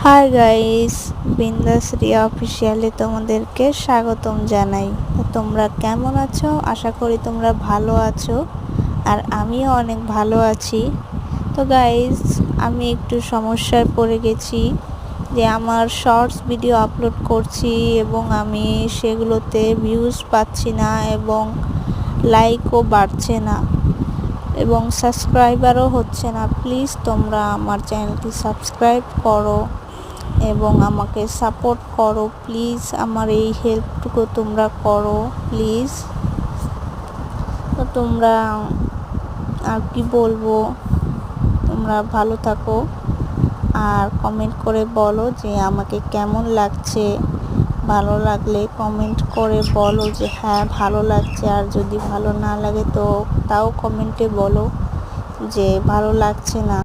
Hi guys, বিন্দাস রিয়া অফিসিয়ালে তোমাদেরকে স্বাগতম জানাই। তো তোমরা কেমন আছো? আশা করি তোমরা ভালো আছো, আর আমিও অনেক ভালো আছি। তো গাইস, আমি একটু সমস্যায় পড়ে গেছি যে আমার শর্টস ভিডিও আপলোড করছি এবং আমি সেগুলোতে ভিউজ পাচ্ছি না এবং লাইকও বাড়ছে না এবং সাবস্ক্রাইবারও হচ্ছে না। প্লিজ তোমরা আমার চ্যানেলটি সাবস্ক্রাইব করো এবং আমাকে সাপোর্ট করো। প্লিজ আমার এই হেল্পটুকু তোমরা করো প্লিজ। তো তোমরা আর কি বলবো, তোমরা ভালো থাকো আর কমেন্ট করে বলো যে আমাকে কেমন লাগছে। ভালো লাগলে কমেন্ট করে বলো যে হ্যাঁ ভালো লাগছে, আর যদি ভালো না লাগে তো তাও কমেন্টে বলো যে ভালো লাগছে না।